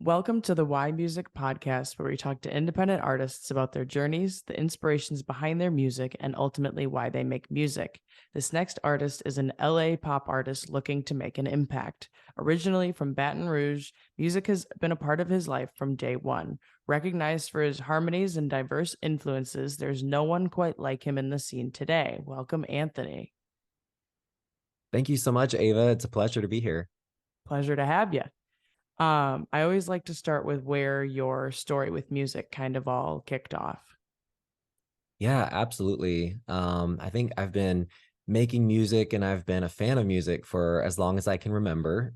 Welcome to the Why Music podcast, where we talk to independent artists about their journeys, the inspirations behind their music, and ultimately why they make music. This next artist is an LA pop artist looking to make an impact. Originally from Baton Rouge, music has been a part of his life from day one. Recognized for his harmonies and diverse influences, there's no one quite like him in the scene today. Welcome, Anthony. Thank you so much, Ava. It's a pleasure to be here. Pleasure to have you. I always like to start with where your story with music kind of all kicked off. Yeah, absolutely. I think I've been making music and I've been a fan of music for as long as I can remember.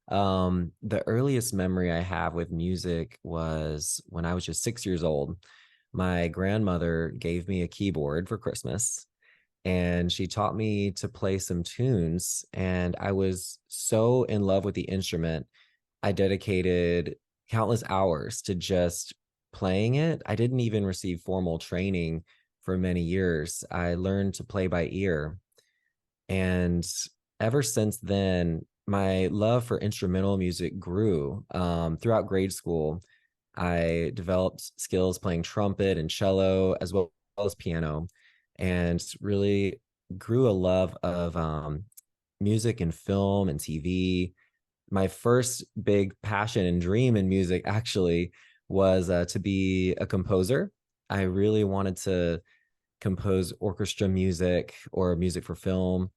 The earliest memory I have with music was when I was just 6 years old. My grandmother gave me a keyboard for Christmas and she taught me to play some tunes. And I was so in love with the instrument. I dedicated countless hours to just playing it. I didn't even receive formal training for many years. I learned to play by ear. And ever since then, my love for instrumental music grew. Throughout grade school, I developed skills playing trumpet and cello, as well as piano, and really grew a love of music and film and TV. My first big passion and dream in music actually was to be a composer. I really wanted to compose orchestra music or music for film.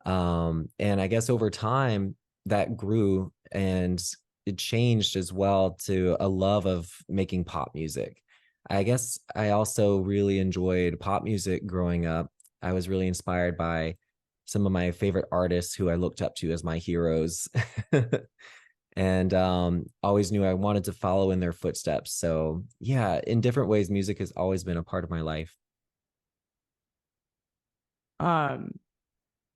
And I guess over time that grew and it changed as well to a love of making pop music. I guess I also really enjoyed pop music growing up. I was really inspired by some of my favorite artists who I looked up to as my heroes. And always knew I wanted to follow in their footsteps. So, yeah, in different ways, music has always been a part of my life. Um,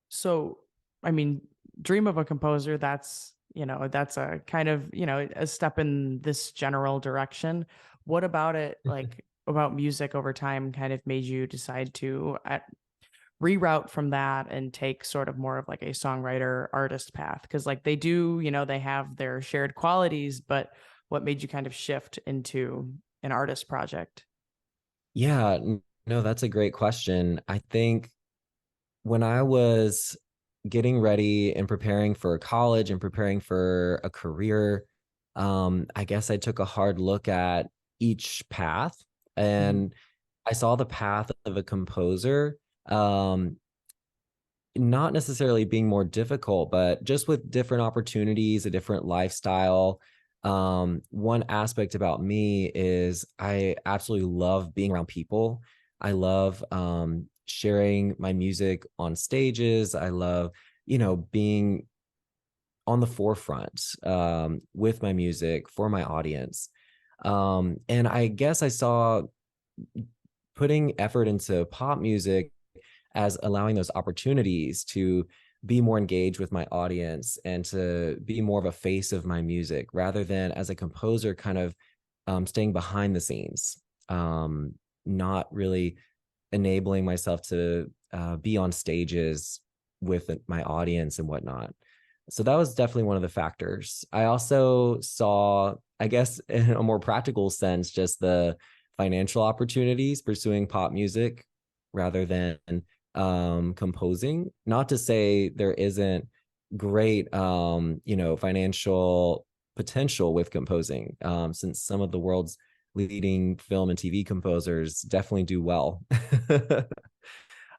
so I mean, dream of a composer, that's a kind of, a step in this general direction. What about it, like about music over time kind of made you decide to reroute from that and take sort of more of like a songwriter artist path? Because like they do, they have their shared qualities, but what made you kind of shift into an artist project? Yeah, no, that's a great question. I think when I was getting ready and preparing for college and preparing for a career, I guess I took a hard look at each path Mhm. and I saw the path of a composer. Not necessarily being more difficult, but just with different opportunities, a different lifestyle. One aspect about me is I absolutely love being around people. I love sharing my music on stages. I love, being on the forefront with my music for my audience. And I guess I saw putting effort into pop music as allowing those opportunities to be more engaged with my audience and to be more of a face of my music rather than as a composer kind of staying behind the scenes, not really enabling myself to be on stages with my audience and whatnot. So that was definitely one of the factors. I also saw, I guess, in a more practical sense, just the financial opportunities pursuing pop music rather than composing. Not to say there isn't great, financial potential with composing, since some of the world's leading film and TV composers definitely do well.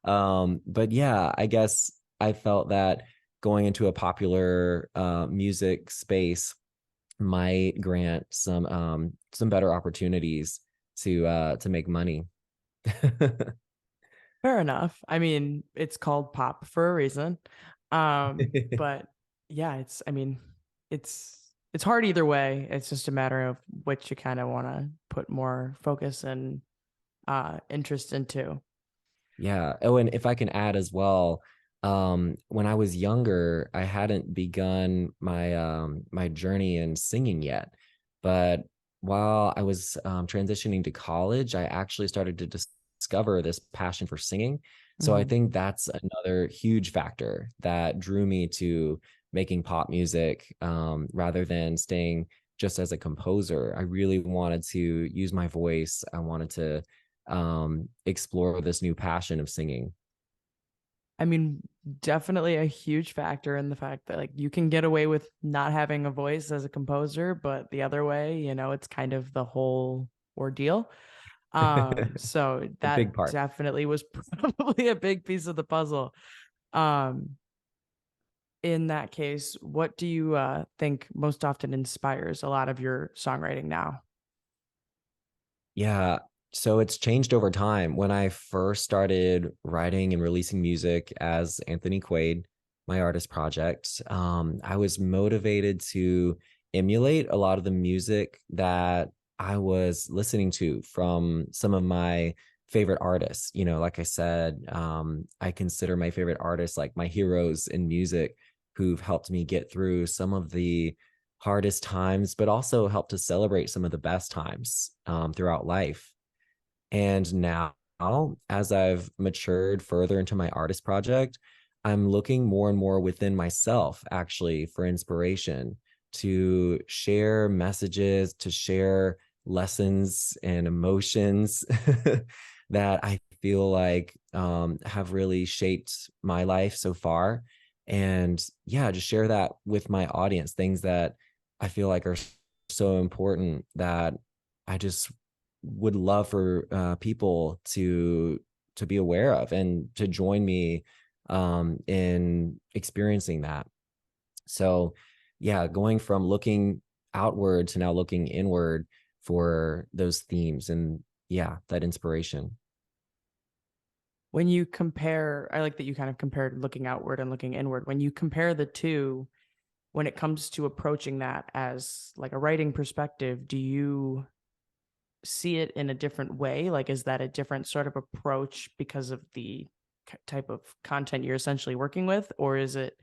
But yeah, I guess I felt that going into a popular music space might grant some better opportunities to make money. Fair enough. I mean, it's called pop for a reason. But yeah, it's hard either way. It's just a matter of which you kind of want to put more focus and interest into. Yeah. Oh, and if I can add as well, when I was younger, I hadn't begun my journey in singing yet. But while I was transitioning to college, I actually started to discover this passion for singing. So I Mhm. think that's another huge factor that drew me to making pop music rather than staying just as a composer. I really wanted to use my voice. I wanted to explore this new passion of singing. I mean, definitely a huge factor in the fact that like you can get away with not having a voice as a composer, but the other way, it's kind of the whole ordeal. So A big that part. definitely was probably a big piece of the puzzle. Um, in that case, what do you think most often inspires a lot of your songwriting now? Yeah. So it's changed over time. When I first started writing and releasing music as Anthony Quaid, my artist project, I was motivated to emulate a lot of the music that I was listening to from some of my favorite artists. Like I said, I consider my favorite artists like my heroes in music who've helped me get through some of the hardest times, but also help to celebrate some of the best times throughout life. And now, as I've matured further into my artist project, I'm looking more and more within myself, actually, for inspiration to share messages, to share lessons and emotions that I feel like have really shaped my life so far. And yeah, just share that with my audience, things that I feel like are so important that I just would love for people to be aware of and to join me in experiencing that. So, yeah, going from looking outward to now looking inward for those themes and yeah, that inspiration. When you compare, I like that you kind of compared looking outward and looking inward. When you compare the two, when it comes to approaching that as like a writing perspective, do you see it in a different way? Like, is that a different sort of approach because of the type of content you're essentially working with? Or is it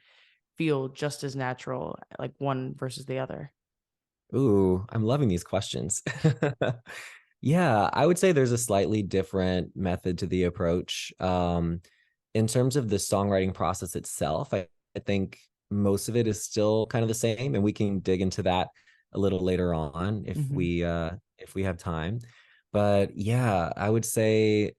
feel just as natural, like one versus the other? Ooh, I'm loving these questions. Yeah, I would say there's a slightly different method to the approach. In terms of the songwriting process itself, I think most of it is still kind of the same, and we can dig into that a little later on Mm-hmm. if we have time. But yeah, I would say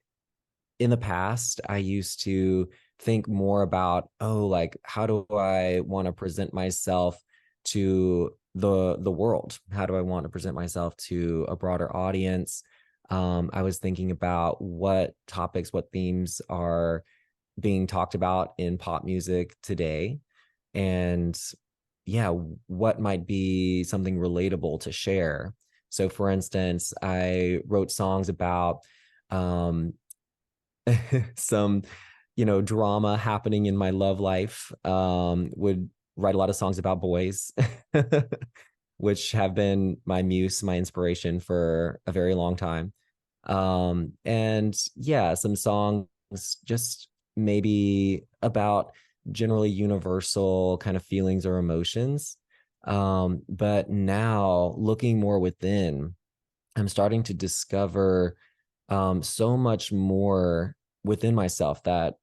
in the past, I used to think more about, oh, like how do I want to present myself to the world? How do I want to present myself to a broader audience? I was thinking about what topics, what themes are being talked about in pop music today, and yeah, what might be something relatable to share. So, for instance, I wrote songs about um, some drama happening in my love life. Would write a lot of songs about boys which have been my muse, my inspiration for a very long time. And yeah, some songs just maybe about generally universal kind of feelings or emotions. But now looking more within, I'm starting to discover so much more within myself that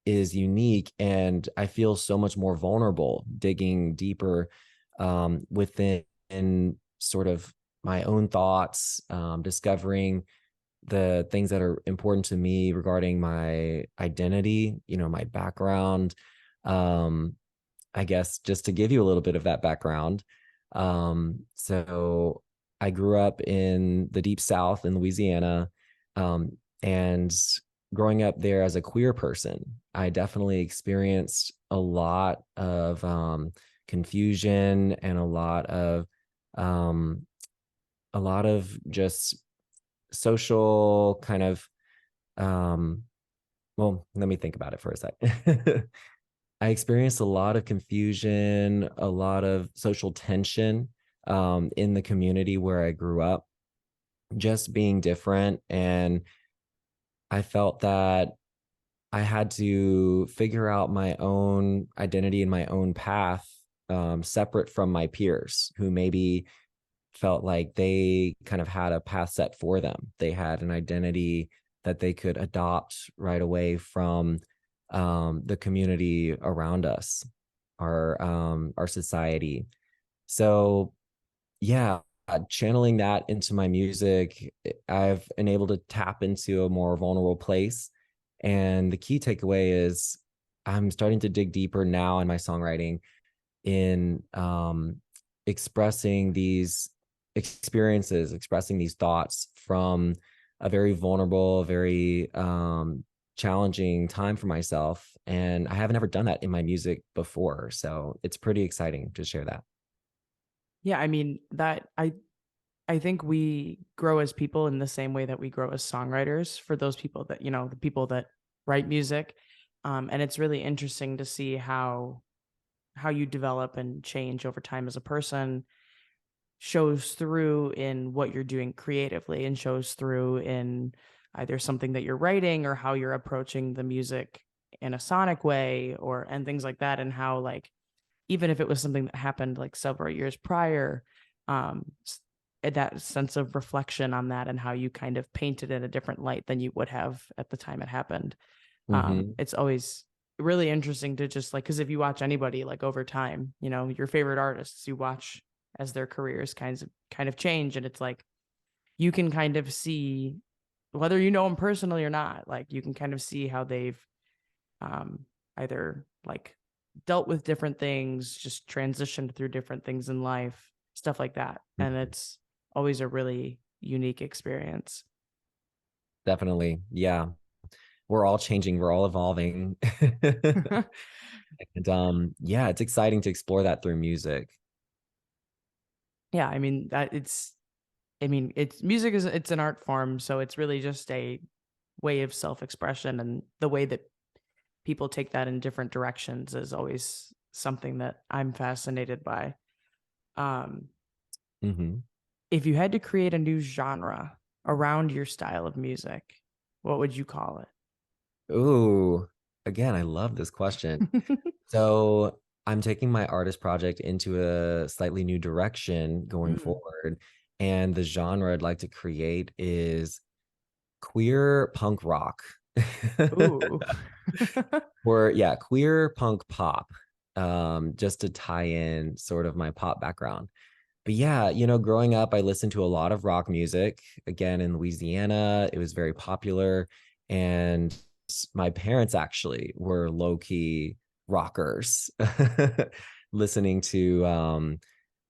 is unique. And I feel so much more vulnerable digging deeper within sort of my own thoughts, discovering the things that are important to me regarding my identity, my background. Um, I guess just to give you a little bit of that background. So I grew up in the deep South in Louisiana. And growing up there as a queer person, I definitely experienced confusion and um, a lot of just social kind of, um, well, let me think about it for a sec. I experienced a lot of confusion, a lot of social tension in the community where I grew up, just being different. And I felt that I had to figure out my own identity and my own path separate from my peers who maybe felt like they kind of had a path set for them. They had an identity that they could adopt right away from the community around us, our society. So yeah, channeling that into my music, I've been able to tap into a more vulnerable place. And the key takeaway is I'm starting to dig deeper now in my songwriting in expressing these experiences, expressing these thoughts from a very vulnerable, very challenging time for myself. And I haven't ever done that in my music before. So it's pretty exciting to share that. Yeah, I mean that I think we grow as people in the same way that we grow as songwriters for those people that, the people that write music. And it's really interesting to see how you develop and change over time as a person shows through in what you're doing creatively and shows through in either something that you're writing or how you're approaching the music in a sonic way or and things like that, and how like even if it was something that happened like several years prior, um that sense of reflection on that and how you kind of painted in a different light than you would have at the time it happened. Hmm. It's always really interesting to just like, because if you watch anybody like over time, your favorite artists, you watch as their careers kind of change, and it's like you can kind of see whether you know them personally or not, like you can kind of see how they've um either like dealt with different things, just transitioned through different things in life, stuff like that. And it's always a really unique experience. Definitely. Yeah. We're all changing, we're all evolving. And yeah, it's exciting to explore that through music. Yeah, I mean that it's music is it's an art form, so it's really just a way of self-expression, and the way that people take that in different directions is always something that I'm fascinated by. Um, Hmm. if you had to create a new genre around your style of music, what would you call Ooh, again, I love this question. it? So I'm taking my artist project into a slightly new direction going Mm. forward. And the genre I'd like to create is queer punk rock. Ooh. Or yeah, queer punk pop. Just to tie in sort of my pop background. But yeah, growing up, I listened to a lot of rock music. Again, in Louisiana, it was very popular. And my parents actually were low key rockers, listening to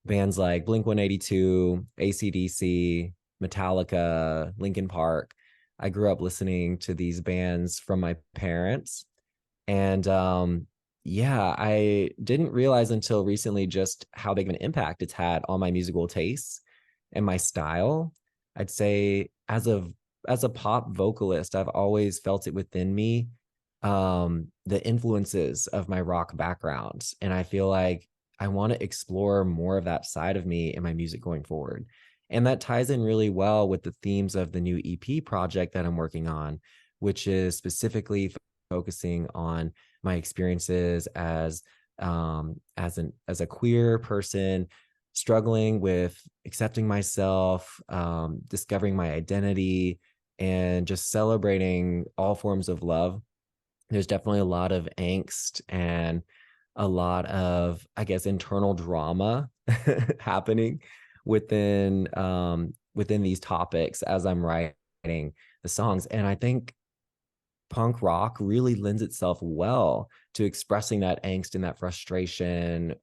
bands like Blink 182, AC/DC, Metallica, Linkin Park. I grew up listening to these bands from my parents. And yeah, I didn't realize until recently just how big of an impact it's had on my musical tastes and my style. I'd say as a pop vocalist, I've always felt it within me, the influences of my rock background. And I feel like I want to explore more of that side of me in my music going forward. And that ties in really well with the themes of the new EP project that I'm working on, which is specifically focusing on my experiences as a queer person struggling with accepting myself, discovering my identity, and just celebrating all forms of love. There's definitely a lot of angst and a lot of, I guess, internal drama happening within these topics as I'm writing the songs. And I think punk rock really lends itself well to expressing that angst and that frustration.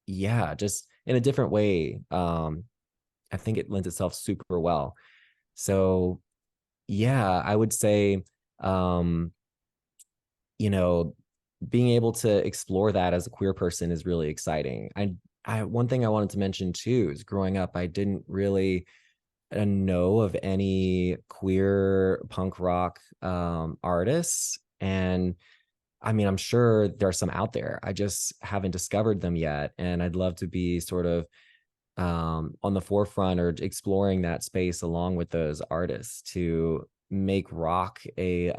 Yeah, just in a different way. I think it lends itself super well. So yeah, I would say, um, you know, being able to explore that as a queer person is really exciting. I one thing I wanted to mention too is growing up, I didn't really know of any queer punk rock artists. And I mean, I'm sure there are some out there. I just haven't discovered them yet. And I'd love to be sort of on the forefront or exploring that space along with those artists to make rock a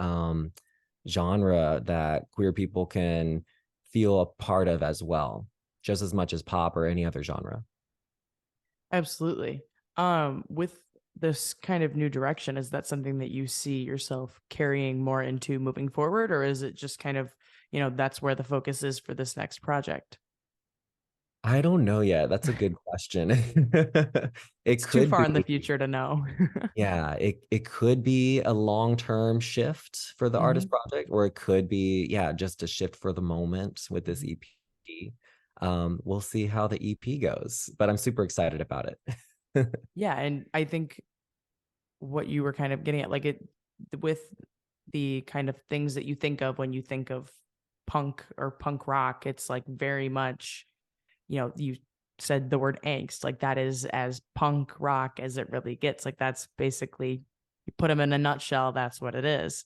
genre that queer people can feel a part of as well, just as much as pop or any other genre. Absolutely. With this kind of new direction, is that something that you see yourself carrying more into moving forward, or is it just kind of, that's where the focus is for this next project? I don't know yet. That's a good question. It It's too could far in the be, future to know. yeah, it could be a long-term shift for the artist Hmm. project, or it could be, yeah, just a shift for the moment with this Hmm. EP. We'll see how the EP goes, but I'm super excited about it. Yeah, and I think what you were kind of getting at, like it with the kind of things that you think of when you think of punk or punk rock, it's like very much, you said the word angst, like that is as punk rock as it really gets. Like that's basically, you put them in a nutshell, that's what it is.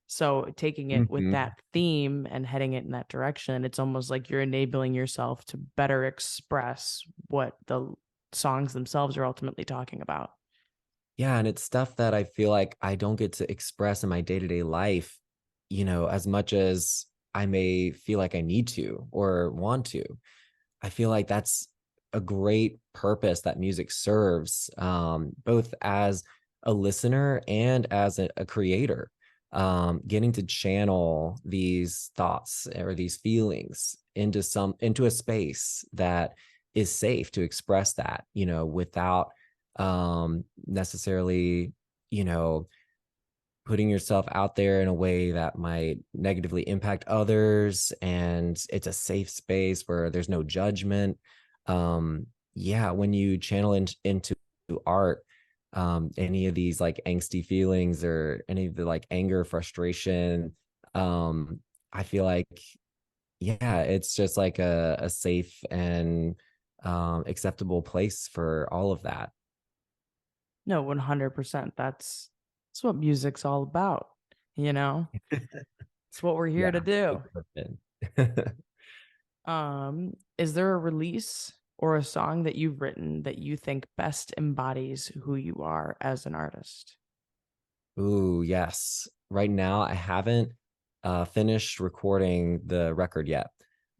So taking it with Mhm. that theme and heading it in that direction, it's almost like you're enabling yourself to better express what the songs themselves are ultimately talking about. Yeah, and it's stuff that I feel like I don't get to express in my day-to-day life, as much as I may feel like I need to or want to. I feel like that's a great purpose that music serves, both as a listener and as a creator. Getting to channel these thoughts or these feelings into a space that is safe to express that, without necessarily, you know, putting yourself out there in a way that might negatively impact others, and it's a safe space where there's no judgment. Yeah, when you channel into art, any of these like angsty feelings or any of the like anger, frustration, um I feel like, yeah, it's just like a safe and acceptable place for all of that. No, 100%. That's what music's all about, you know? It's what we're here Yeah, to do. super good. Is there a release or a song that you've written that you think best embodies who you are as an artist? Ooh, yes. Right now, I haven't finished recording the record yet,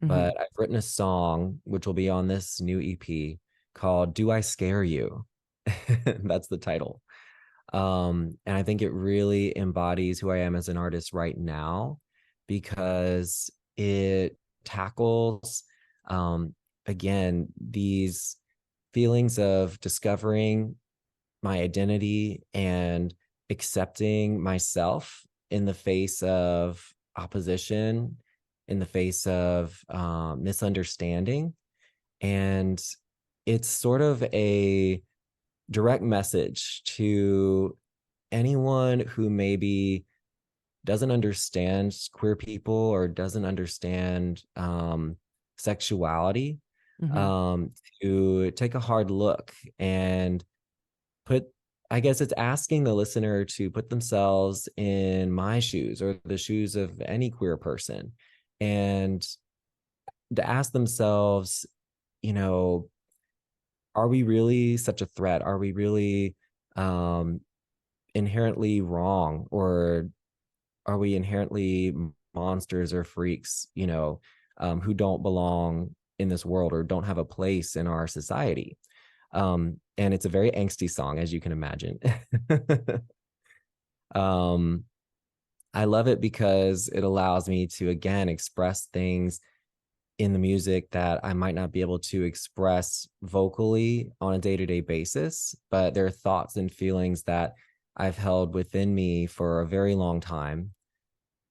Hmm. but I've written a song which will be on this new EP called "Do I Scare You?" That's the title. And I think it really embodies who I am as an artist right now because it tackles, um, again, these feelings of discovering my identity and accepting myself in the face of opposition, in the face of misunderstanding. And it's sort of a direct message to anyone who maybe doesn't understand queer people or doesn't understand sexuality, Hmm. um, to take a hard look and put, I guess it's asking the listener to put themselves in my shoes or the shoes of any queer person, and to ask themselves, you know, are we really such a threat? Are we really um, inherently wrong? Or are we inherently monsters or freaks, who don't belong in this world or don't have a place in our society? And it's a very angsty song, as you can imagine. um, I love it because it allows me to again express things in the music that I might not be able to express vocally on a day-to-day basis, but there are thoughts and feelings that I've held within me for a very long time.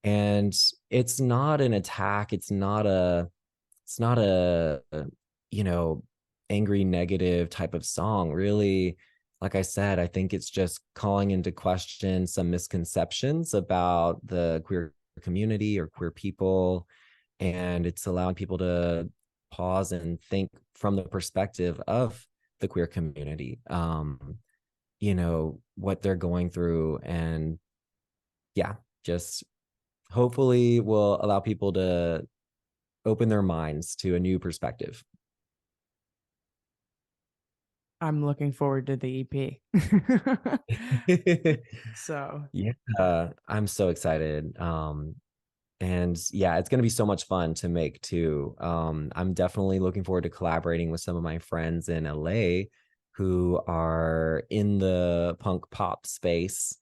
And it's not an attack, it's not a you know, angry, negative type of song. Really, like I said, I think it's just calling into question some misconceptions about the queer community or queer people. And it's allowing people to pause and think from the perspective of the queer community, what they're going through. And yeah, just hopefully will allow people to open their minds to a new perspective. I'm looking forward to the EP. So Yeah, I'm so excited. And yeah, it's going to be so much fun to make too. I'm definitely looking forward to collaborating with some of my friends in LA who are in the punk pop space.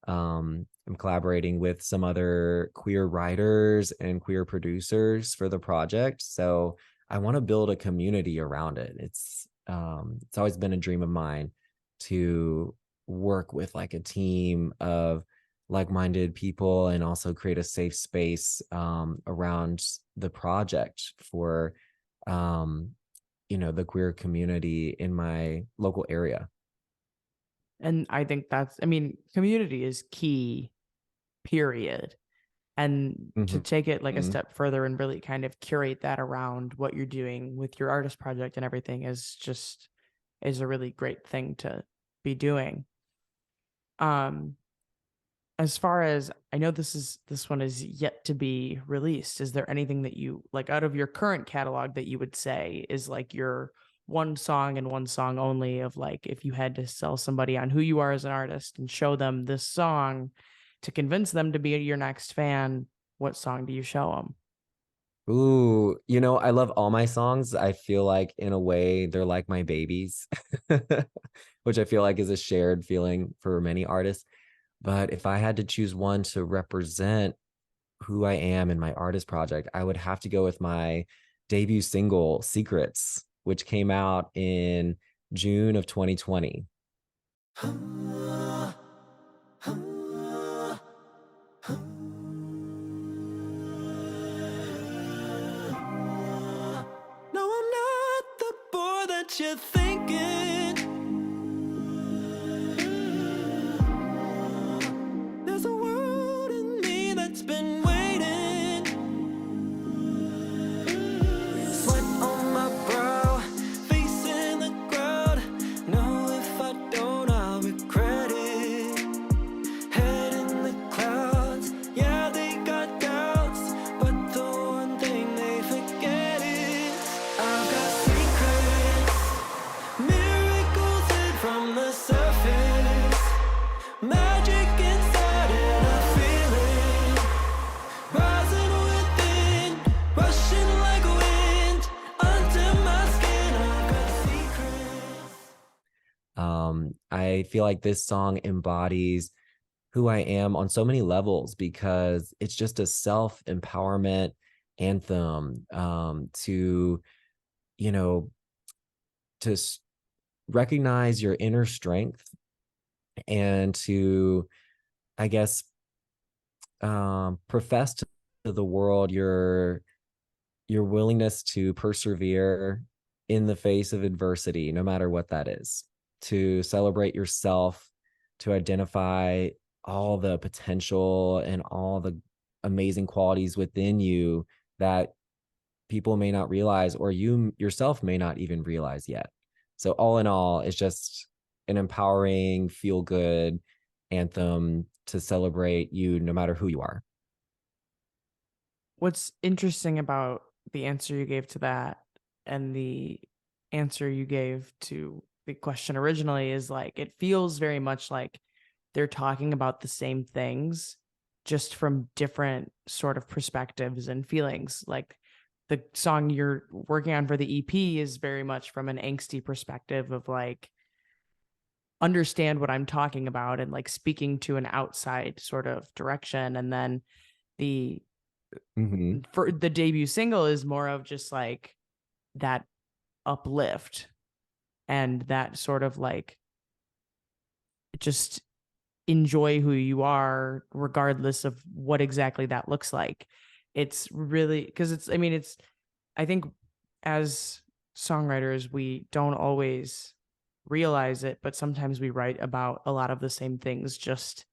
I'm collaborating with some other queer writers and queer producers for the project. So I want to build a community around it. It's always been a dream of mine to work with like a team of like-minded people and also create a safe space around the project for um, the queer community in my local area. And I think that's, I mean, community is key, period. And to take it like a Mhm. step further and really kind of curate that around what you're doing with your artist project and everything is a really great thing to be doing. Um, as far as I know, this one is yet to be released. Is there anything that you like out of your current catalog that you would say is like your one song and one song only of like if you had to sell somebody on who you are as an artist and show them this song to convince them to be your next fan, what song do you show them? Ooh, I love all my songs. I feel like in a way they're like my babies, which I feel like is a shared feeling for many artists. But if I had to choose one to represent who I am in my artist project, I would have to go with my debut single, Secrets, which came out in June of 2020. No, I'm not the boy that you're thinking. There's a world in me that's been waiting. Sweat on my brow, facing the crowd. No, if I don't, I'll regret it. Head in the clouds, yeah, they got doubts, but the one thing they forget is I've got secrets, miracles hid from the surface, magic inside and a feeling rising within, rushing like wind under my skin. I've got secrets. I feel like this song embodies who I am on so many levels because it's just a self empowerment anthem you know, to recognize your inner strength and to, I guess, profess to the world your willingness to persevere in the face of adversity, no matter what that is, to celebrate yourself, to identify all the potential and all the amazing qualities within you that people may not realize, or you yourself may not even realize yet. So, all in all, it's just an empowering, feel good anthem to celebrate you no matter who you are. What's interesting about the answer you gave to that and the answer you gave to the question originally is like it feels very much like they're talking about the same things just from different sort of perspectives and feelings. Like the song you're working on for the EP is very much from an angsty perspective of like understand what I'm talking about and like speaking to an outside sort of direction. And then the Hmm. for the debut single is more of just like that uplift and that sort of like just enjoy who you are regardless of what exactly that looks like. It's really because it's I mean it's I think as songwriters we don't always realize it, but sometimes we write about a lot of the same things just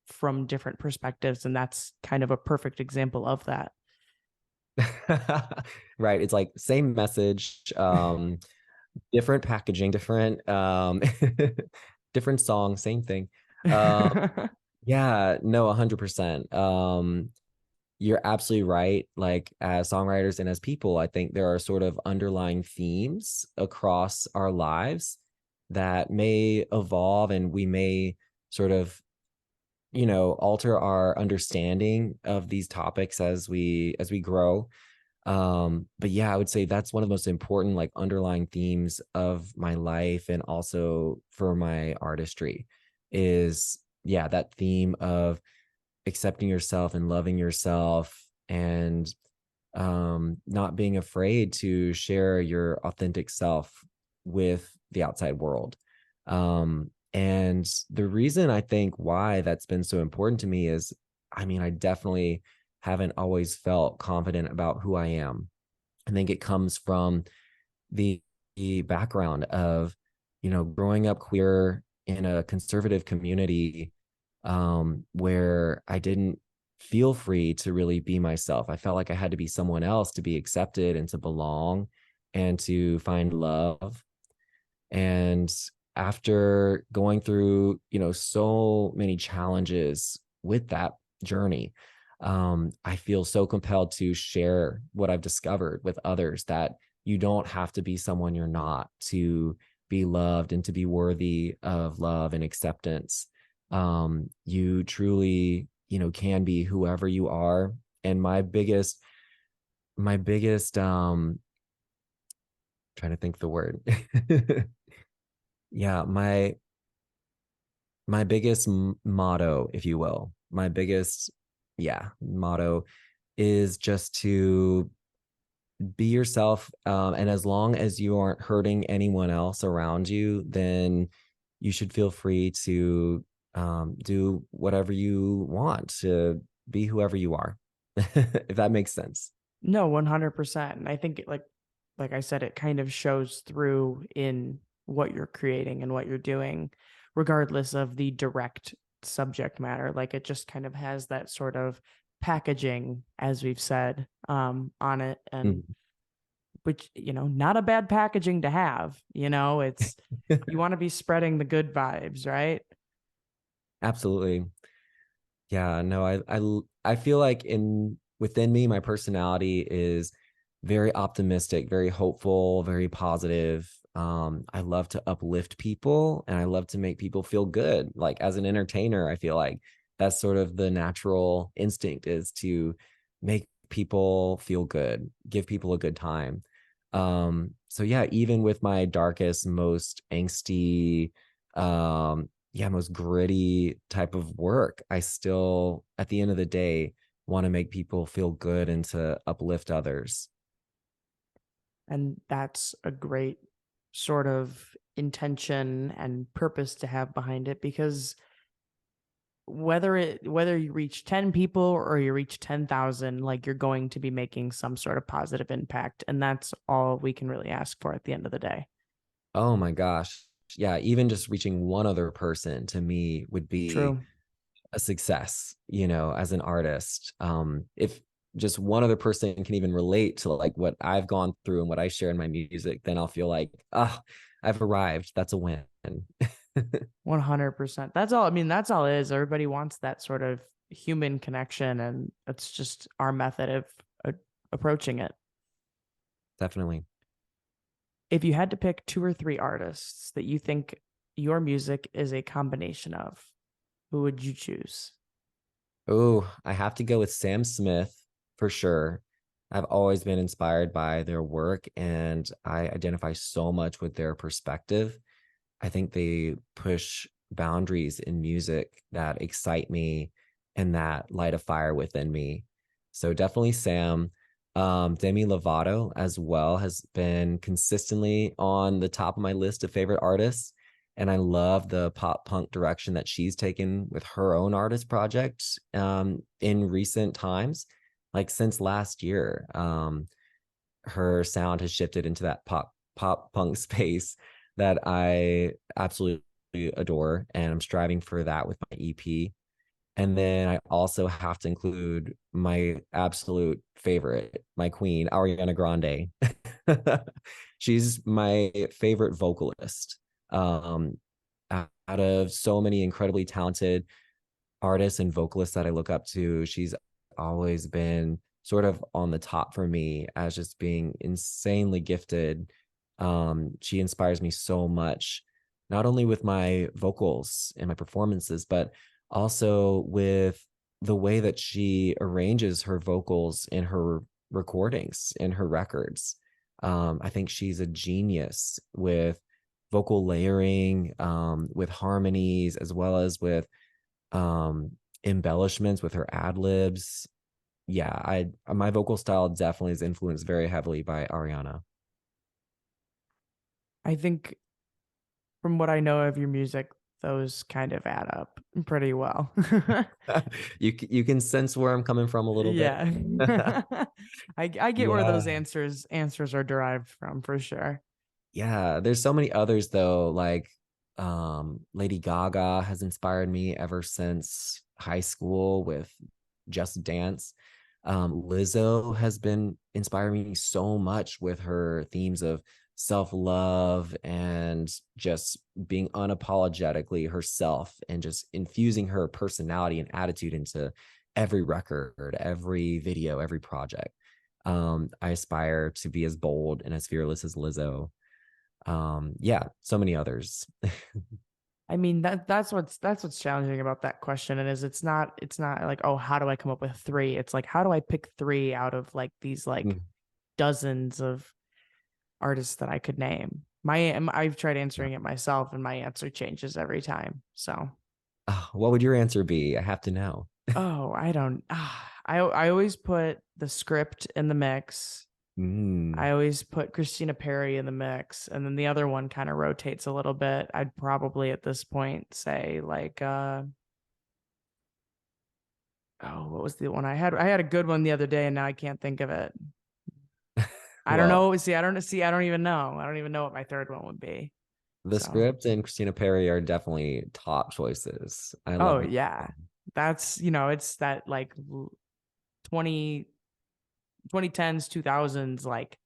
from different perspectives, and that's kind of a perfect example of that. Right. It's like same message, different packaging, different different song, same thing. Um, yeah, no, 100%. You're absolutely right. Like as songwriters and as people, I think there are sort of underlying themes across our lives that may evolve and we may sort of, alter our understanding of these topics as we grow. But yeah, I would say that's one of the most important like underlying themes of my life and also for my artistry is yeah, that theme of accepting yourself and loving yourself and not being afraid to share your authentic self with the outside world. And the reason I think why that's been so important to me is, I mean, I definitely haven't always felt confident about who I am. I think it comes from the background of, growing up queer in a conservative community, where I didn't feel free to really be myself. I felt like I had to be someone else to be accepted and to belong and to find love. And after going through, so many challenges with that journey, I feel so compelled to share what I've discovered with others, that you don't have to be someone you're not to be loved and to be worthy of love and acceptance. You truly, can be whoever you are. And my biggest, trying to think the word. Yeah, my biggest motto, if you will, my biggest, yeah, motto is just to be yourself. And as long as you aren't hurting anyone else around you, then you should feel free to do whatever you want, to be whoever you are, if that makes sense. No, 100%. And I think like I said, it kind of shows through in what you're creating and what you're doing, regardless of the direct subject matter. Like it just kind of has that sort of packaging, as we've said, on it. And Mhm. which, not a bad packaging to have, it's, you want to be spreading the good vibes, right? Absolutely. Yeah, no, I feel like within me, my personality is very optimistic, very hopeful, very positive. I love to uplift people and I love to make people feel good. Like as an entertainer, I feel like that's sort of the natural instinct, is to make people feel good, give people a good time. So yeah, even with my darkest, most angsty, yeah, most gritty type of work, I still, at the end of the day, want to make people feel good and to uplift others. And that's a great sort of intention and purpose to have behind it, because whether you reach 10 people or you reach 10,000, like you're going to be making some sort of positive impact, and that's all we can really ask for at the end of the day. Oh my gosh. Yeah, even just reaching one other person to me would be True. a success, as an artist. If just one other person can even relate to like what I've gone through and what I share in my music, then I'll feel like, I've arrived. That's a win. 100%. That's all. I mean, that's all it is. Everybody wants that sort of human connection, and it's just our method of approaching it. Definitely. If you had to pick two or three artists that you think your music is a combination of, who would you choose? Oh, I have to go with Sam Smith for sure. I've always been inspired by their work and I identify so much with their perspective. I think they push boundaries in music that excite me and that light a fire within me. So definitely Sam. Demi Lovato as well has been consistently on the top of my list of favorite artists. And I love the pop punk direction that she's taken with her own artist project in recent times, like since last year. Her sound has shifted into that pop punk space that I absolutely adore, and I'm striving for that with my EP. And then I also have to include my absolute favorite, my queen, Ariana Grande. She's my favorite vocalist. Um, Out of so many incredibly talented artists and vocalists that I look up to, she's always been sort of on the top for me as just being insanely gifted. She inspires me so much, not only with my vocals and my performances, but also with the way that she arranges her vocals in her recordings, in her records. I think she's a genius with vocal layering, with harmonies, as well as with embellishments with her ad libs. yeah, I my vocal style definitely is influenced very heavily by Ariana. I think from what I know of your music, those kind of add up pretty well. You can sense where I'm coming from a little bit. Yeah. I get where those Yeah. answers are derived from for sure. Yeah, there's so many others though, like Lady Gaga has inspired me ever since high school with Just Dance. Lizzo has been inspiring me so much with her themes of self-love and just being unapologetically herself and just infusing her personality and attitude into every record, every video, every project. I aspire to be as bold and as fearless as Lizzo. Yeah, so many others. I mean that's what's challenging about that question, and is it's not like, oh, how do I come up with three? It's like, how do I pick three out of like these like Mm, dozens of artists that I could name? I've tried yeah. answering it myself, and my answer changes every time. So, What would your answer be? I have to know. oh, I don't. I always put the script in the mix. I Mm. always put Christina Perri in the mix, and then the other one kind of rotates a little bit. I'd probably at this point say like, oh, what was the one I had? I had a good one the other day, and now I can't think of it. I don't Well, know. See. I don't even know. I don't even know what my third one would be. the So, script and Christina Perri are definitely top choices. I oh love them. yeah, that's it's that like 20 2010s 2000s like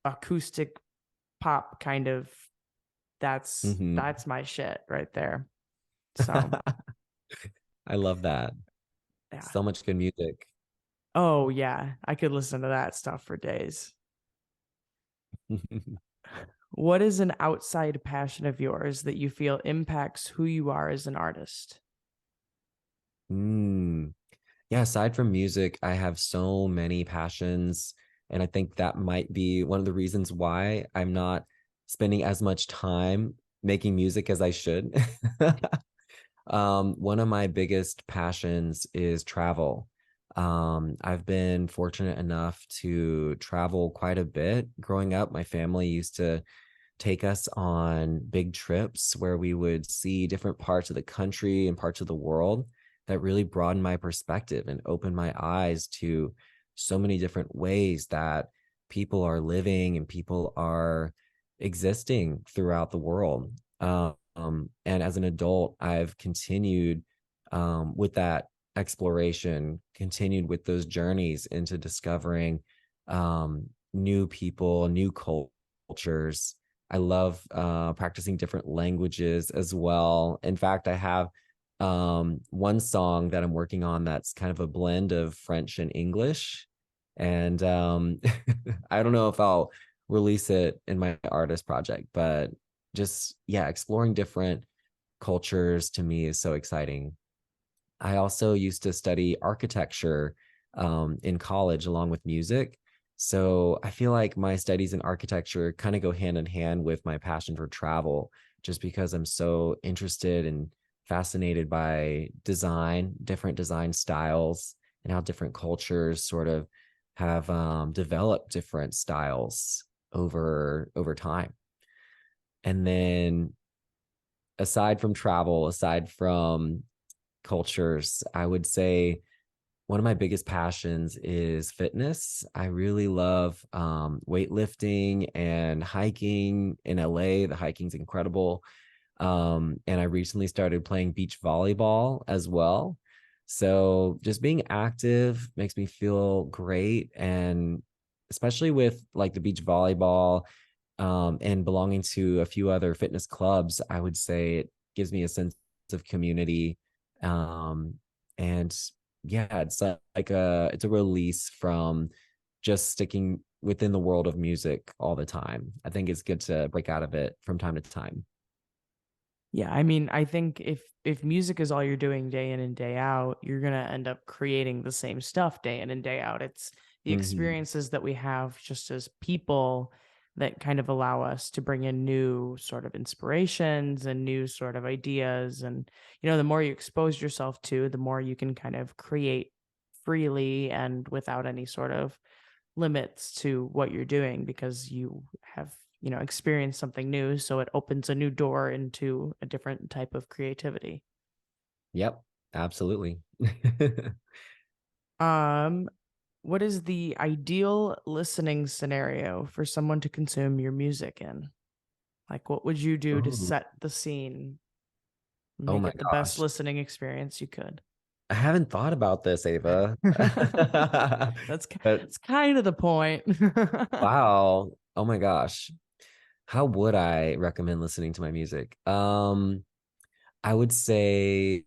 acoustic pop kind of. Mhm. That's my shit right there. So I love that. yeah. So much good music. Oh yeah, I could listen to that stuff for days. What is an outside passion of yours that you feel impacts who you are as an artist? Mm. Yeah, aside from music, I have so many passions. And I think that might be one of the reasons why I'm not spending as much time making music as I should. One of my biggest passions is travel. I've been fortunate enough to travel quite a bit. Growing up, my family used to take us on big trips where we would see different parts of the country and parts of the world that really broadened my perspective and opened my eyes to so many different ways that people are living and people are existing throughout the world. And as an adult, I've continued with that exploration, continued with those journeys into discovering new people, new cultures. I love practicing different languages as well. In fact, I have one song that I'm working on that's kind of a blend of French and English. And I don't know if I'll release it in my artist project, but just, yeah, exploring different cultures to me is so exciting. I also used to study architecture in college along with music. So I feel like my studies in architecture kind of go hand in hand with my passion for travel, just because I'm so interested and fascinated by design, different design styles, and how different cultures sort of have developed different styles over time. And then aside from travel, aside from cultures, I would say one of my biggest passions is fitness. I really love weightlifting and hiking in LA. The hiking's incredible. And I recently started playing beach volleyball as well. So just being active makes me feel great. And especially with like the beach volleyball and belonging to a few other fitness clubs, I would say it gives me a sense of community. And yeah, it's a release from just sticking within the world of music all the time. I think it's good to break out of it from time to time. Yeah, I mean, I think if music is all you're doing day in and day out, you're gonna end up creating the same stuff day in and day out. It's the Mhm. experiences that we have just as people that kind of allow us to bring in new sort of inspirations and new sort of ideas. And the more you expose yourself to, the more you can kind of create freely and without any sort of limits to what you're doing because you have, experienced something new. So it opens a new door into a different type of creativity. Yep, absolutely. Um, what is the ideal listening scenario for someone to consume your music in? Like, what would you do to Ooh, set the scene, oh make my it the best gosh. listening experience you could? I haven't thought about this, Ava. That's But that's kind of the point. wow. Oh my gosh. How would I recommend listening to my music? I would say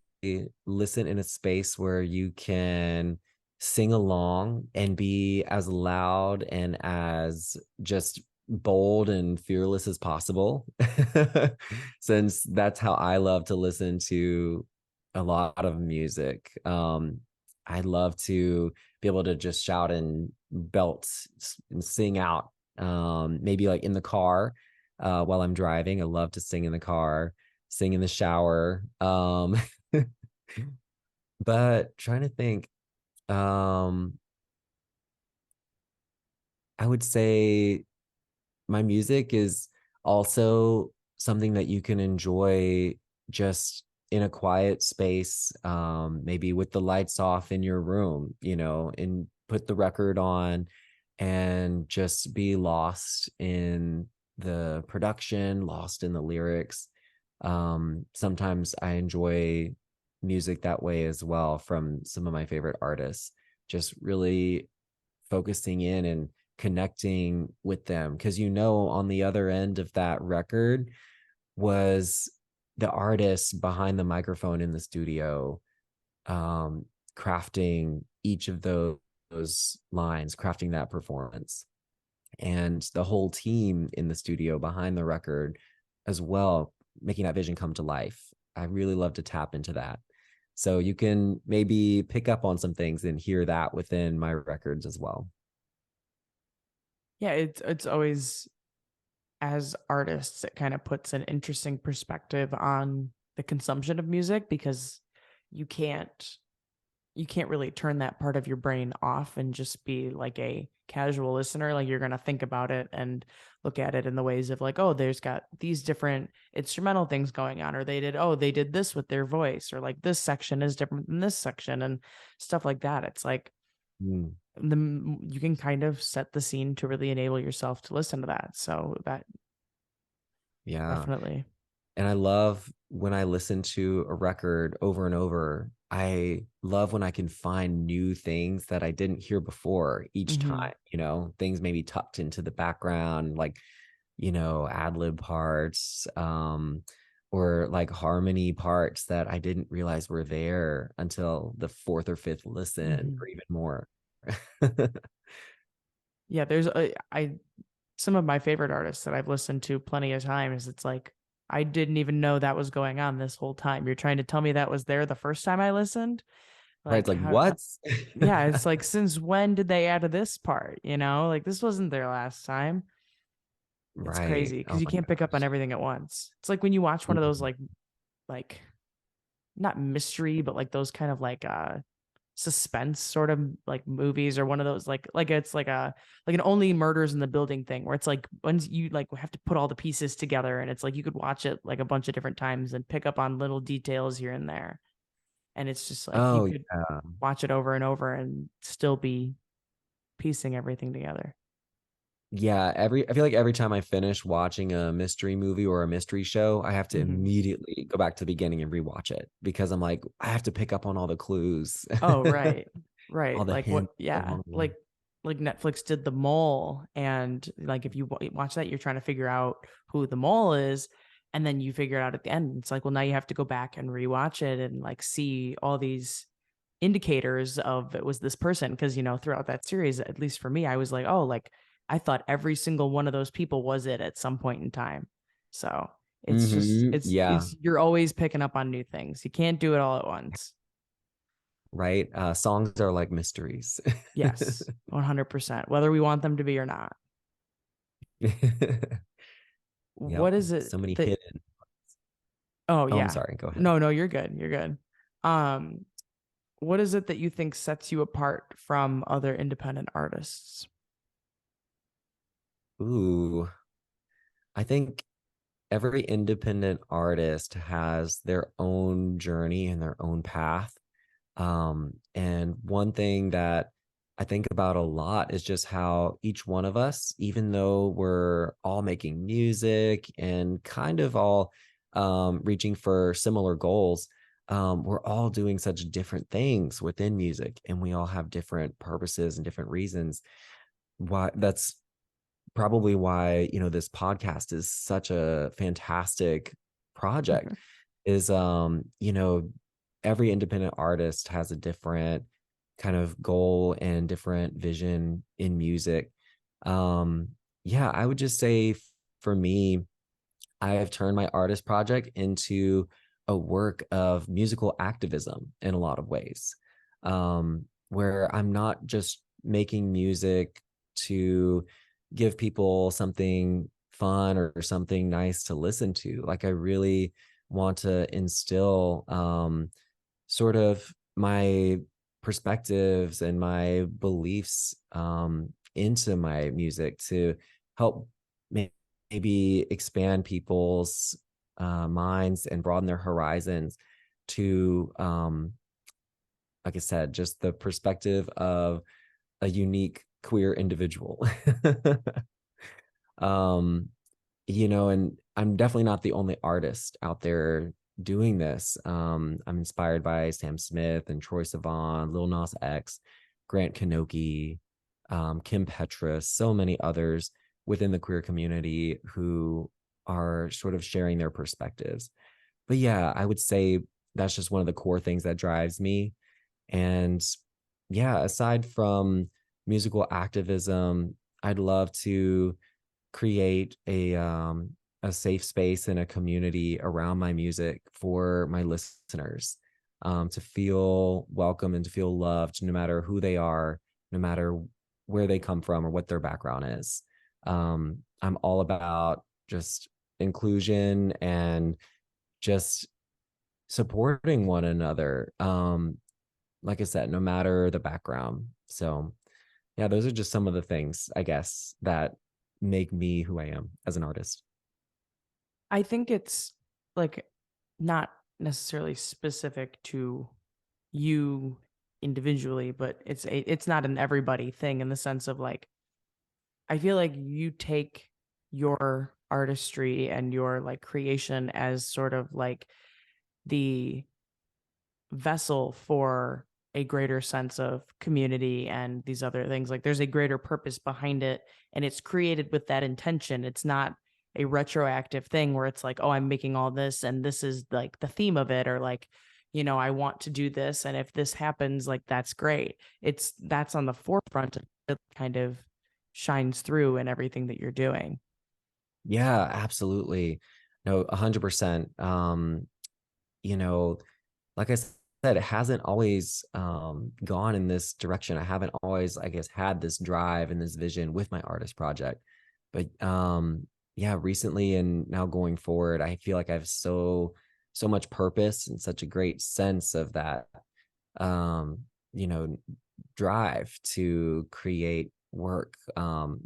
listen in a space where you can sing along and be as loud and as just bold and fearless as possible. Since that's how I love to listen to a lot of music. I love to be able to just shout and belt and sing out. Maybe like in the car while I'm driving. I love to sing in the car, sing in the shower. But trying to think, um, I would say my music is also something that you can enjoy just in a quiet space, maybe with the lights off in your room, and put the record on and just be lost in the production, lost in the lyrics. Sometimes I enjoy music that way as well from some of my favorite artists, just really focusing in and connecting with them because on the other end of that record was the artist behind the microphone in the studio, um, crafting each of those lines, crafting that performance, and the whole team in the studio behind the record as well, making that vision come to life. I really love to tap into that. So you can maybe pick up on some things and hear that within my records as well. Yeah, it's always, as artists, it kind of puts an interesting perspective on the consumption of music because you can't you can't really turn that part of your brain off and just be like a casual listener. Like, you're going to think about it and look at it in the ways of like, oh, there's got these different instrumental things going on, or they did this with their voice, or like this section is different than this section and stuff like that. It's like Mm, you can kind of set the scene to really enable yourself to listen to that. So that yeah. definitely. And I love when I listen to a record over and over. I love when I can find new things that I didn't hear before each Hmm. time, things maybe tucked into the background, like, ad lib parts, or like harmony parts that I didn't realize were there until the fourth or fifth listen Hmm. or even more. Yeah, there's I some of my favorite artists that I've listened to plenty of times. It's like I didn't even know that was going on this whole time. You're trying to tell me that was there the first time I listened? Right. It's Like like, how what? yeah, it's like, since when did they add this part? Like, this wasn't there last time. It's Right. crazy because Oh you my can't pick up on gosh. everything at once. It's like when you watch one of those Mhm. like not mystery, but like those kind of like suspense sort of like movies, or one of those like it's like an Only Murders in the Building thing where it's like once you like have to put all the pieces together, and it's like you could watch it like a bunch of different times and pick up on little details here and there, and it's just like you Oh could yeah. watch it over and over and still be piecing everything together. Yeah, I feel like every time I finish watching a mystery movie or a mystery show, I have to Hmm. immediately go back to the beginning and rewatch it because I'm like, I have to pick up on all the clues, Oh, right. all Right. the Like what, hints yeah. along the way. Like Netflix did The Mole, and like if you watch that, you're trying to figure out who the mole is, and then you figure it out at the end. It's like, well, now you have to go back and rewatch it and like see all these indicators of it was this person, because throughout that series, at least for me, I was like, oh, like I thought every single one of those people was it at some point in time. So it's just Yeah, it's you're always picking up on new things. You can't do it all at once. right. Songs are like mysteries. Yes, 100%, whether we want them to be or not. Yep. What is it So many that, hidden. oh Oh, I'm yeah. sorry. Go ahead. No, you're good. You're good. Um, what is it that you think sets you apart from other independent artists? Ooh, I think every independent artist has their own journey and their own path. And one thing that I think about a lot is just how each one of us, even though we're all making music and kind of all reaching for similar goals, we're all doing such different things within music, and we all have different purposes and different reasons. Why that's probably why, this podcast is such a fantastic project is, every independent artist has a different kind of goal and different vision in music. Um, yeah, I would just say for me, I have turned my artist project into a work of musical activism in a lot of ways, where I'm not just making music to give people something fun or something nice to listen to. Like I really want to instill sort of my perspectives and my beliefs into my music to help maybe expand people's minds and broaden their horizons to, like I said, just the perspective of a unique queer individual. um, and I'm definitely not the only artist out there doing this. I'm inspired by Sam Smith and Troye Sivan, Lil Nas X, Grant Kanoki, Kim Petras, so many others within the queer community who are sort of sharing their perspectives. But yeah, I would say that's just one of the core things that drives me. And yeah, aside from musical activism, I'd love to create a safe space and a community around my music for my listeners, to feel welcome and to feel loved no matter who they are, no matter where they come from or what their background is. I'm all about just inclusion and just supporting one another. Like I said, no matter the background. So yeah, those are just some of the things, I guess, that make me who I am as an artist. I think it's like not necessarily specific to you individually, but it's not an everybody thing in the sense of like I feel like you take your artistry and your like creation as sort of like the vessel for a greater sense of community and these other things. Like there's a greater purpose behind it and it's created with that intention. It's not a retroactive thing where it's like, oh, I'm making all this and this is like the theme of it, or like, I want to do this. And if this happens, like that's great. That's on the forefront. It kind of shines through in everything that you're doing. Yeah, absolutely. No, 100%. You know, like I said, it hasn't always gone in this direction. I haven't always, I guess, had this drive and this vision with my artist project. But yeah, recently and now going forward, I feel like I have so much purpose and such a great sense of that um, you know, drive to create work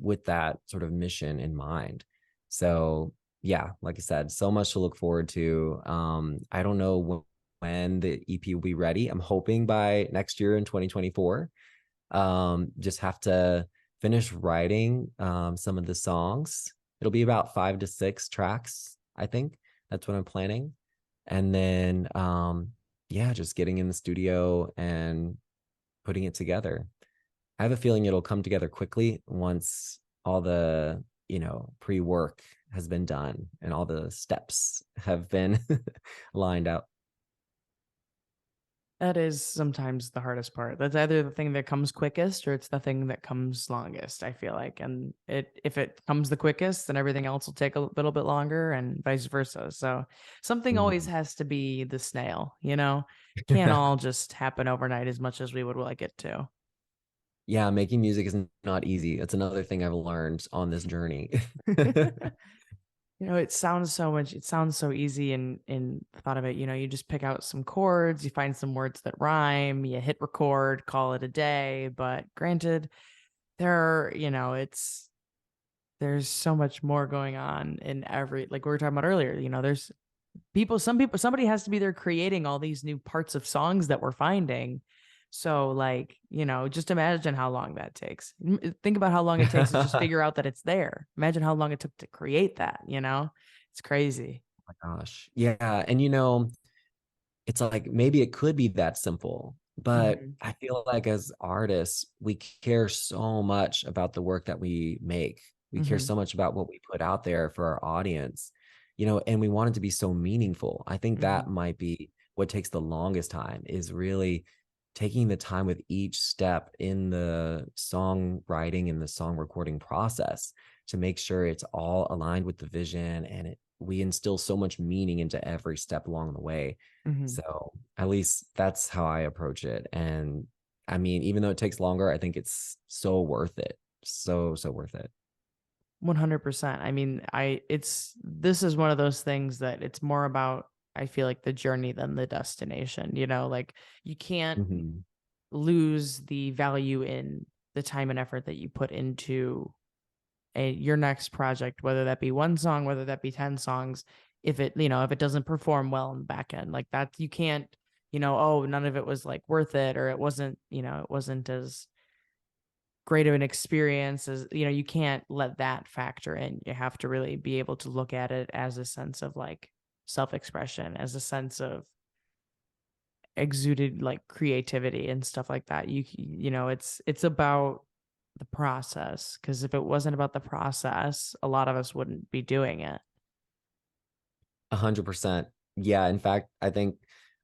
with that sort of mission in mind. So yeah, like I said, so much to look forward to. I don't know when the EP will be ready. I'm hoping by next year in 2024. Just have to finish writing some of the songs. It'll be about 5 to 6 tracks, I think. That's what I'm planning. And then yeah, just getting in the studio and putting it together. I have a feeling it'll come together quickly once all the, pre-work has been done and all the steps have been lined out. That is sometimes the hardest part. That's either the thing that comes quickest or it's the thing that comes longest, I feel like. And if it comes the quickest, then everything else will take a little bit longer and vice versa. So something always Mhm. has to be the snail, Can't all just happen overnight as much as we would like it to. Yeah, making music is not easy. That's another thing I've learned on this journey. It sounds it sounds so easy in thought of it. You just pick out some chords, you find some words that rhyme, you hit record, call it a day. But granted, there's so much more going on in every, like we were talking about earlier. There's somebody has to be there creating all these new parts of songs that we're finding. So like, just imagine how long that takes. Think about how long it takes to just figure out that it's there. Imagine how long it took to create that. It's crazy. My gosh. Yeah. And it's like maybe it could be that simple, but Mhm. I feel like as artists, we care so much about the work that we make. We care Mhm. so much about what we put out there for our audience, and we want it to be so meaningful. I think that Mhm. might be what takes the longest time, is really taking the time with each step in the songwriting and the song recording process to make sure it's all aligned with the vision, and we instill so much meaning into every step along the way. Mhm. So at least that's how I approach it. And I mean, even though it takes longer, I think it's so worth it. So worth it. 100%. I mean, this is one of those things that it's more about, I feel like, the journey than the destination. Like you can't Mhm. lose the value in the time and effort that you put into your next project, whether that be one song, whether that be 10 songs. If it doesn't perform well in the back end, like that, you can't, oh, none of it was like worth it, or it wasn't as great of an experience as, you can't let that factor in. You have to really be able to look at it as a sense of like self-expression, as a sense of exuded like creativity and stuff like that. It's about the process, because if it wasn't about the process, a lot of us wouldn't be doing it. 100%. Yeah. In fact, I think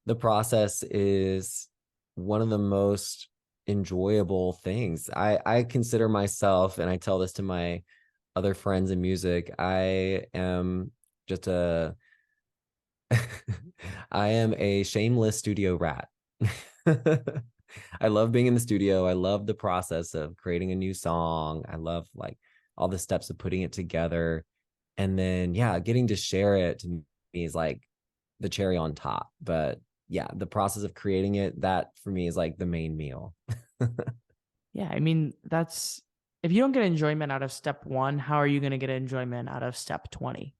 the process is one of the most enjoyable things. I consider myself, and I tell this to my other friends in music, I am just a I am a shameless studio rat. I love being in the studio. I love the process of creating a new song. I love like all the steps of putting it together. And then, yeah, getting to share it to me is like the cherry on top. But yeah, the process of creating it, that for me is like the main meal. Yeah, I mean, if you don't get enjoyment out of step 1, how are you going to get enjoyment out of step 20?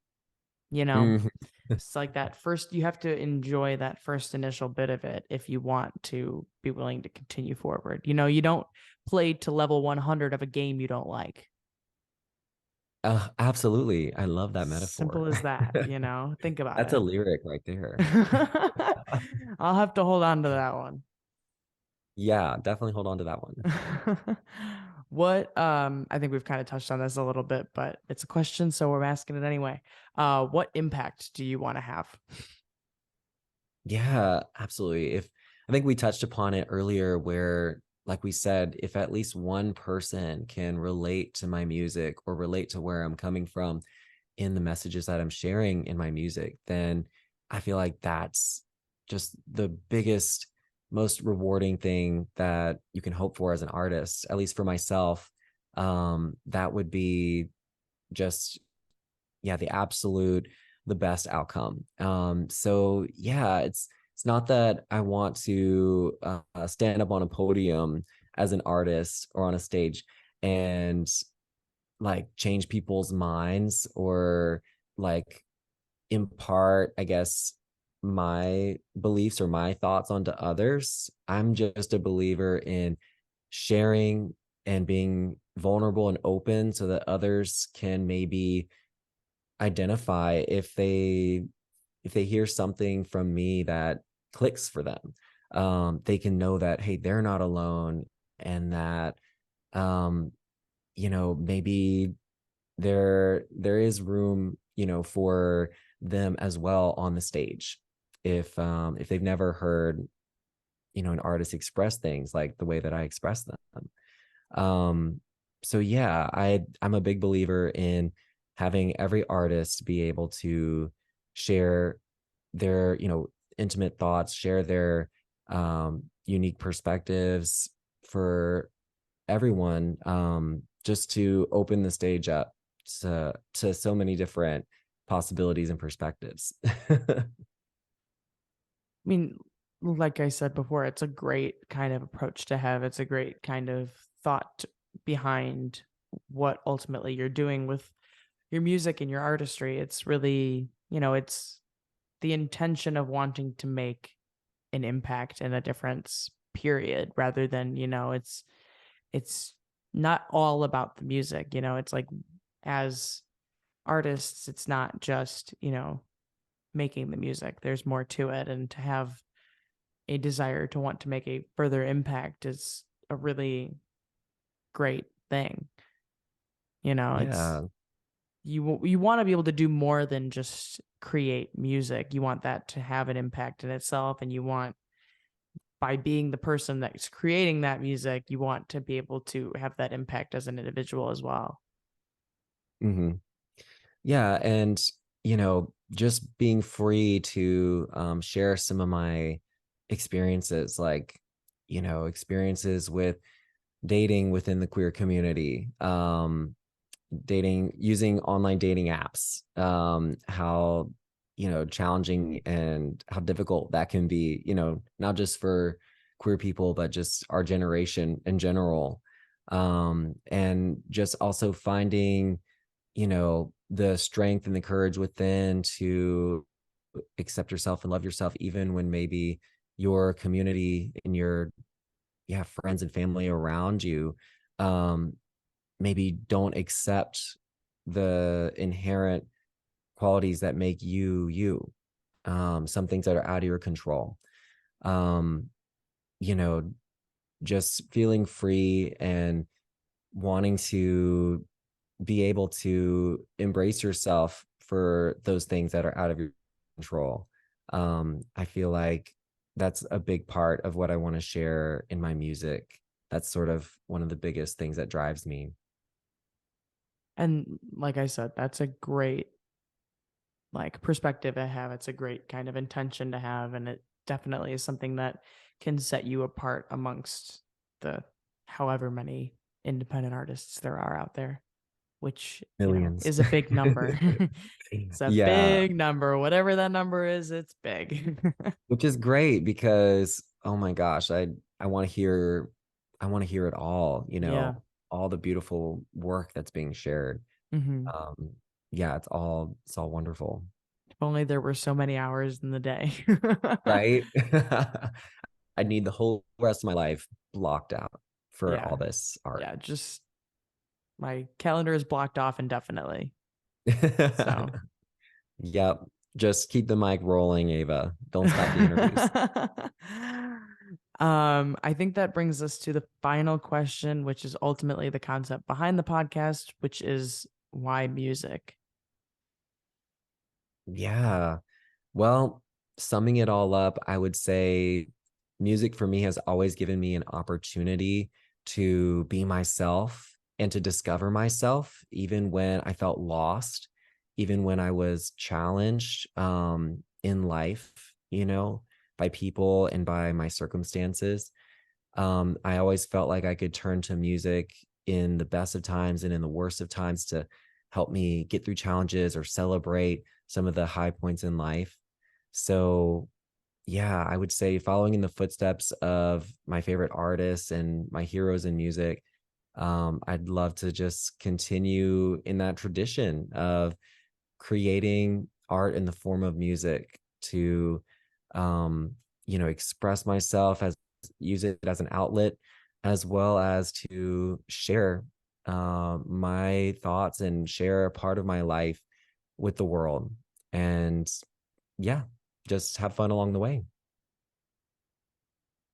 you know Mhm. It's like that first, you have to enjoy that first initial bit of it if you want to be willing to continue forward. You don't play to level 100 of a game you don't like. Absolutely. I love that metaphor. Simple as that. Think about That's a it. lyric right there. I'll have to hold on to that one. Yeah, definitely hold on to that one. What I think we've kind of touched on this a little bit, but it's a question, so we're asking it anyway. What impact do you want to have? Yeah, absolutely. If I think we touched upon it earlier, where, like we said, if at least one person can relate to my music or relate to where I'm coming from in the messages that I'm sharing in my music, then I feel like that's just the biggest, most rewarding thing that you can hope for as an artist, at least for myself. That would be just, yeah, the best outcome. So yeah, it's not that I want to stand up on a podium as an artist or on a stage and like change people's minds or like impart, I guess, my beliefs or my thoughts onto others. I'm just a believer in sharing and being vulnerable and open so that others can maybe identify if they hear something from me that clicks for them. They can know that, hey, they're not alone, and that um maybe there is room for them as well on the stage, if they've never heard an artist express things like the way that I express them. So yeah, I'm a big believer in having every artist be able to share their, intimate thoughts, share their unique perspectives for everyone, just to open the stage up to so many different possibilities and perspectives. I mean, like I said before, it's a great kind of approach to have. It's a great kind of thought behind what ultimately you're doing with your music and your artistry. It's really, it's the intention of wanting to make an impact and a difference, period, rather than, it's not all about the music. It's like, as artists, it's not just, making the music. There's more to it, and to have a desire to want to make a further impact is a really great thing. It's, Yeah. you want to be able to do more than just create music. You want that to have an impact in itself, and you want, by being the person that's creating that music, you want to be able to have that impact as an individual as well. Hmm. Yeah. And, just being free to share some of my experiences, like, experiences with dating within the queer community, dating using online dating apps, how, challenging and how difficult that can be, not just for queer people, but just our generation in general. And just also finding, the strength and the courage within to accept yourself and love yourself, even when maybe your community and your friends and family around you um maybe don't accept the inherent qualities that make you you, some things that are out of your control. um you know just feeling free and wanting to be able to embrace yourself for those things that are out of your control. I feel like that's a big part of what I want to share in my music. That's sort of one of the biggest things that drives me. And like I said, that's a great perspective to have. It's a great kind of intention to have, and it definitely is something that can set you apart amongst the however many independent artists there are out there, which Millions. is a big number. It's a Yeah, big number. Whatever that number is, it's big. which is great because oh my gosh, I want to hear it all, Yeah. all the beautiful work that's being shared. Hmm. Um yeah, it's all wonderful. If only there were so many hours in the day. Right? I need the whole rest of my life blocked out for Yeah. all this art. Yeah. Just my calendar is blocked off indefinitely. So. Yep. Just keep the mic rolling, Ava. Don't stop the interviews. I think that brings us to the final question, which is ultimately the concept behind the podcast, which is why music? Yeah. Well, summing it all up, I would say music for me has always given me an opportunity to be myself and to discover myself, even when I felt lost, even when I was challenged in life, by people and by my circumstances. I always felt like I could turn to music in the best of times and in the worst of times to help me get through challenges or celebrate some of the high points in life. So, yeah, I would say following in the footsteps of my favorite artists and my heroes in music, I'd love to just continue in that tradition of creating art in the form of music to, express myself, as use it as an outlet, as well as to share my thoughts and share a part of my life with the world. And yeah, just have fun along the way.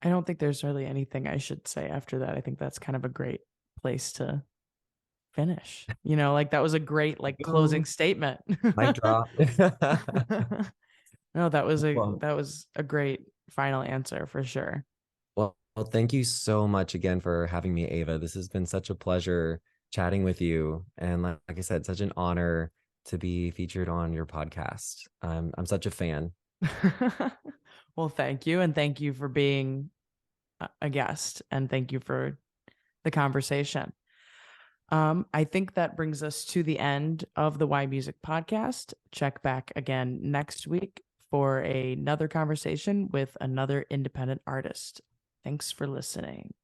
I don't think there's really anything I should say after that. I think that's kind of a great place to finish. That was a great closing Boom, statement. mic drop. No, that was a Well, that was a great final answer for sure. well, thank you so much again for having me, Ava. This has been such a pleasure chatting with you. And like I said, such an honor to be featured on your podcast. I'm such a fan. Well, thank you, and thank you for being a guest, and thank you for the conversation. I think that brings us to the end of the Why Music podcast. Check back again next week for another conversation with another independent artist. Thanks for listening.